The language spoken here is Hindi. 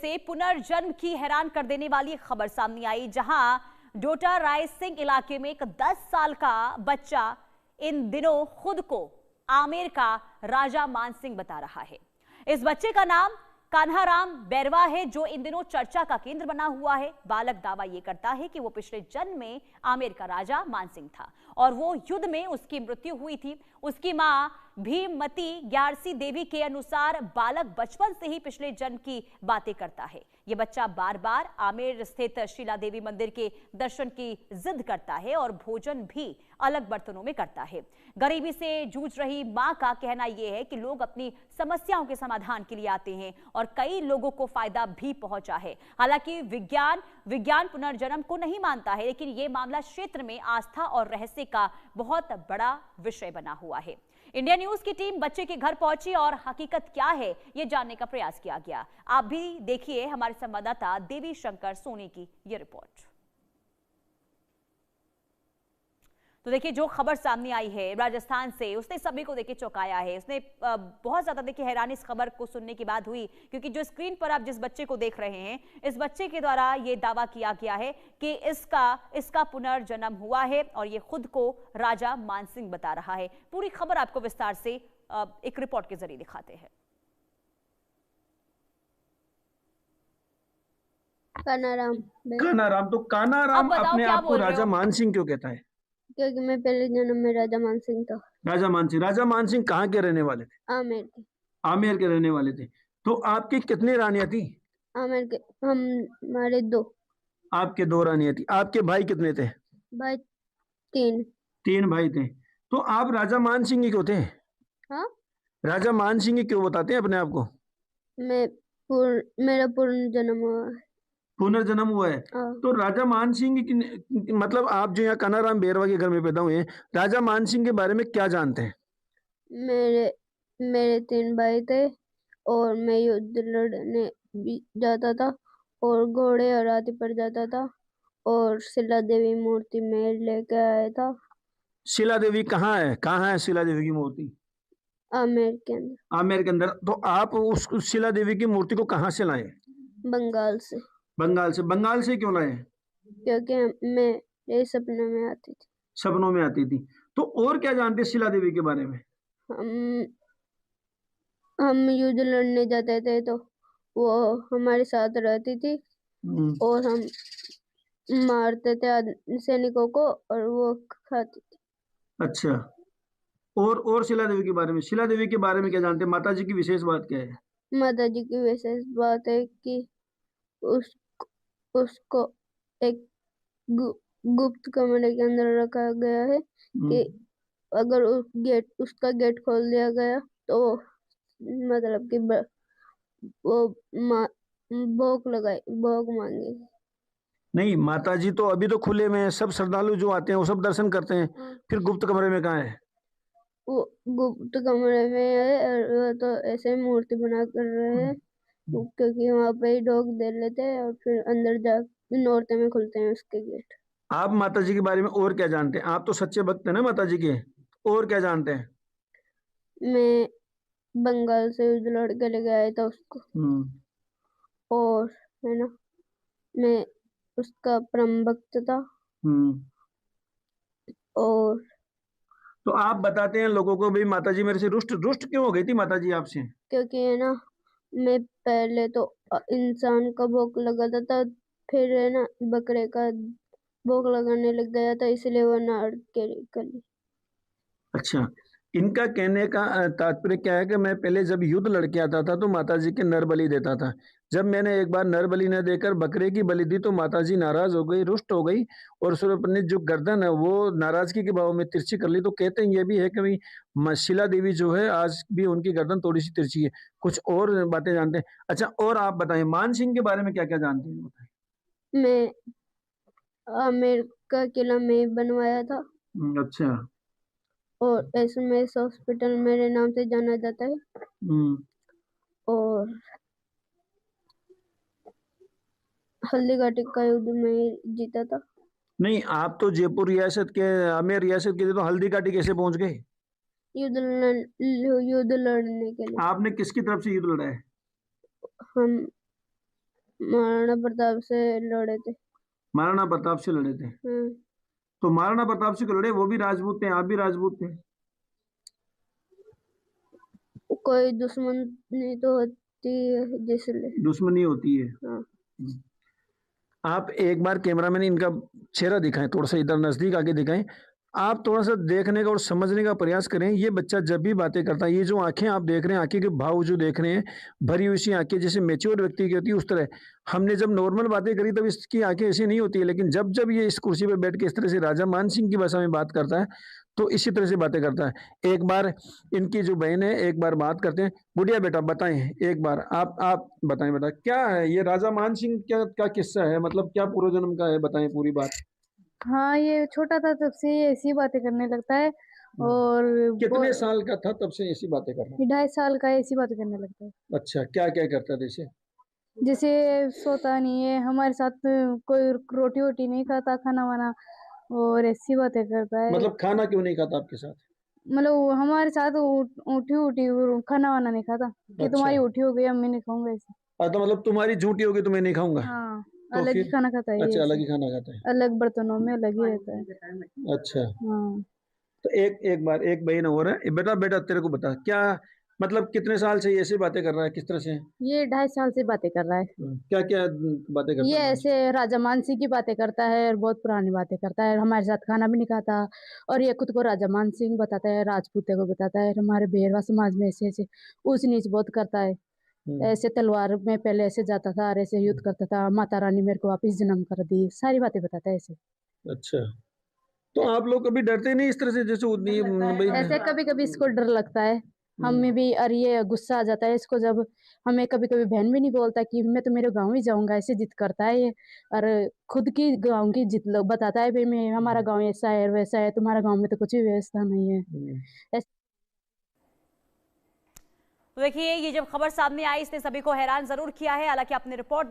से पुनर्जन्म की हैरान कर देने वाली खबर सामने आई, जहां डोडा राय सिंह इलाके में एक 10 साल का बच्चा इन दिनों खुद को आमेर का राजा मानसिंह बता रहा है। इस बच्चे का नाम कान्हाराम बैरवा है, जो इन दिनों चर्चा का केंद्र बना हुआ है। बालक दावा यह करता है कि वो पिछले जन्म में आमेर का राजा मानसिंह था और वो युद्ध में उसकी मृत्यु हुई थी। उसकी मां भीममती ग्यारसी देवी के अनुसार बालक बचपन से ही पिछले जन्म की बातें करता है। ये बच्चा बार बार आमेर स्थित शीला देवी मंदिर के दर्शन की जिद करता है और भोजन भी अलग बर्तनों में करता है। गरीबी से जूझ रही मां का कहना यह है कि लोग अपनी समस्याओं के समाधान के लिए आते हैं और कई लोगों को फायदा भी पहुंचा है। हालांकि विज्ञान पुनर्जन्म को नहीं मानता है, लेकिन यह मामला क्षेत्र में आस्था और रहस्य का बहुत बड़ा विषय बना हुआ है। इंडिया न्यूज की टीम बच्चे के घर पहुंची और हकीकत क्या है ये जानने का प्रयास किया गया। आप भी देखिए हमारे संवाददाता देवी शंकर सोनी की ये रिपोर्ट। तो देखिए जो खबर सामने आई है राजस्थान से, उसने सभी को देखिए चौंकाया है। उसने बहुत ज्यादा देखिए हैरानी इस खबर को सुनने के बाद हुई, क्योंकि जो स्क्रीन पर आप जिस बच्चे को देख रहे हैं, इस बच्चे के द्वारा ये दावा किया गया है कि इसका पुनर्जन्म हुआ है और ये खुद को राजा मानसिंह बता रहा है। पूरी खबर आपको विस्तार से एक रिपोर्ट के जरिए दिखाते हैं। कान्हाराम तो कान्हाराम अपने आप को राजा मानसिंह क्यों कहता है? क्योंकि मैं पहले जन्म में राजा मानसिंह था। राजा मानसिंह कहाँ के रहने वाले थे? आमेर के। आमेर के रहने वाले थे। तो आपकी कितनी रानियां थी? आमेर के हमारे 2। आपके 2 रानियां थी। आपके भाई कितने थे? भाई 3। 3 भाई थे। तो आप राजा मानसिंह क्यों थे? हाँ, राजा मानसिंह क्यों बताते हैं अपने आप को? मेरा पुनर्जन्म हुआ है। पुनर्जन्म हुआ है। तो राजा मानसिंह की मतलब आप जो यहाँ कान्हाराम बैरवा के घर में पैदा हुए हैं, राजा मानसिंह के बारे में क्या जानते हैं? मेरे 3 भाई थे और मैं युद्ध लड़ने भी जाता था और घोड़े और हाथी पर जाता था और शिला देवी मूर्ति में लेके आया था। शिला देवी कहाँ है? कहाँ है शिला देवी की मूर्ति? आमेर के अंदर। आमेर के अंदर। तो आप उस शिला देवी की मूर्ति को कहाँ से लाए? बंगाल से। बंगाल से। बंगाल से क्यों लाए? क्योंकि मेरे सपने में आती थी। सपनों में आती थी। तो और क्या जानते हैं शिला देवी के बारे में? हम युद्ध लड़ने जाते थे तो वो हमारे साथ रहती थी और हम मारते थे सैनिकों को और वो खाती थी। अच्छा। और शिला देवी के बारे में? शिला देवी के बारे में क्या जानते हैं? माता जी की विशेष बात क्या है? माता जी की विशेष बात है कि उसको एक गुप्त कमरे के अंदर रखा गया है कि अगर उसका गेट खोल दिया गया तो मतलब कि वो भोग मांगे। नहीं, माता जी तो अभी तो खुले में है, सब श्रद्धालु जो आते हैं वो सब दर्शन करते हैं। फिर गुप्त कमरे में कहाँ है? वो गुप्त कमरे में है और वो तो ऐसे मूर्ति बना कर रहे हैं क्योंकि वहां पे ही ढोक दे लेते हैं और फिर अंदर जा नौरते में खुलते हैं उसके गेट। आप माता जी के बारे में और क्या जानते हैं? आप तो सच्चे भक्त हैं ना माता जी के। और क्या जानते हैं? मैं बंगाल से उस लड़के लेके आया था उसको और है ना, मैं उसका परम भक्त था। और तो आप बताते हैं लोगों को भी माता जी मेरे से रुष्ट क्यों हो गई थी माता जी आपसे? क्योंकि है ना, मैं पहले तो इंसान का भोग लगाता था, फिर है ना बकरे का भोग लगाने लग गया था, इसलिए वो नाड़ के निकली। अच्छा। इनका कहने का तात्पर्य क्या है कि मैं पहले जब युद्ध लड़के आता था तो माता जी के नर बलि देता था। जब मैंने एक बार नर बलि न देकर बकरे की बलि दी तो माता जी नाराज हो गई, रुष्ट हो गई और फिर अपनी जो गर्दन है वो नाराजगी के भाव में तिरछी कर ली। तो कहते हैं ये भी है कि शिला देवी जो है आज भी उनकी गर्दन थोड़ी सी तिरछी है। कुछ और बातें जानते हैं? अच्छा, और आप बताएं मान सिंह के बारे में क्या क्या जानते हैं? मैं आमेर का किला में बनवाया था। अच्छा। और एसएमएस हॉस्पिटल मेरे नाम से जाना जाता है। और हल्दीघाटी का युद्ध में जीता था। नहीं, आप तो जयपुर रियासत के, आमेर रियासत के थे, तो हल्दीघाटी कैसे पहुंच गए? युद्ध लड़ने के लिए। आपने किसकी तरफ से युद्ध लड़ा है? हम महाराणा प्रताप से लड़े थे। महाराणा प्रताप से लड़े थे। हाँ, तो महाराणा प्रताप से क्यों लड़े? वो भी राजपूत थे, आप भी राजपूत थे। कोई दुश्मनी तो होती है जिसलिए। दुश्मनी होती है। हाँ, आप एक बार कैमरामैन इनका चेहरा दिखाएं, थोड़ा सा इधर नजदीक आके दिखाएं। आप थोड़ा सा देखने का और समझने का प्रयास करें। ये बच्चा जब भी बातें करता है, ये जो आंखें आप देख रहे हैं, आंखें के भाव जो देख रहे हैं, भरी हुई सी आंखें जैसे मैच्योर व्यक्ति की होती है उस तरह। हमने जब नॉर्मल बातें करी तब इसकी आंखें ऐसी नहीं होती है, लेकिन जब जब ये इस कुर्सी पे बैठ के इस तरह से राजा मान सिंह की भाषा में बात करता है तो इसी तरह से बातें करता है। एक बार इनकी जो बहन है, एक बार बात करते हैं। गुड़िया बेटा बताएं, एक बार आप बताएं बेटा, क्या है ये राजा मान सिंह क्या किस्सा है, मतलब क्या पूर्व जन्म का है, बताएं पूरी बात। हाँ, ये छोटा था तब से ये ऐसी बातें करने लगता है और कितने साल का था तब से ऐसी बातें कर रहा ये 2.5 साल का ऐसी बातें करने लगता है। है? अच्छा, क्या क्या करता था जैसे? जैसे सोता नहीं है हमारे साथ, कोई रोटी वोटी नहीं खाता, खाना वाना, और ऐसी बातें करता है। मतलब खाना क्यों नहीं खाता आपके साथ? मतलब हमारे साथ उठी उठी खाना वाना नहीं खाता कि अच्छा। तुम्हारी उठी हो गई अब मैं नहीं खाऊंगा ऐसे। तो मतलब तुम्हारी झूठी होगी तो मैं नहीं खाऊंगा। हाँ, तो अलग ही फिर? खाना खाता है ये अच्छा, अलग ऐसे। ही खाना खाता है। अलग बर्तनों में अलग ही रहता है। अच्छा, हाँ, तो एक बार एक बहन और है। बेटा बेटा तेरे को बता, क्या मतलब कितने साल से ये ऐसी बातें कर रहा है, किस तरह से? ये 2.5 साल से बातें कर रहा है। क्या क्या बातें करता ये है? ऐसे राजा मानसिंह की बातें करता है और बहुत पुरानी बातें करता है, हमारे साथ खाना भी नहीं खाता। और ये खुद को राजा मानसिंह बताता है, राजपूत को बताता है, हमारे बेरवा समाज में ऐसे ऐसे ऊंच नीच बहुत करता है। ऐसे तलवार में पहले ऐसे जाता था और ऐसे युद्ध करता था, माता रानी मेरे को वापिस जन्म कर दी, सारी बातें बताता है ऐसे। अच्छा, तो आप लोग कभी डरते नहीं इस तरह से, जैसे उतनी भाई? ऐसे कभी कभी इसको डर लगता है, हमें भी। और ये गुस्सा आ जाता है इसको जब हमें कभी कभी बहन भी नहीं बोलता कि मैं तो मेरे गांव ही जाऊंगा, ऐसे जिद करता है ये। और खुद की गांव की जिद लोग बताता है, भाई मैं हमारा गांव ऐसा है वैसा है, तुम्हारा गांव में तो कुछ भी व्यवस्था नहीं है। तो देखिए, ये जब खबर सामने आई इसने सभी को हैरान जरूर किया है। हालांकि आपने रिपोर्ट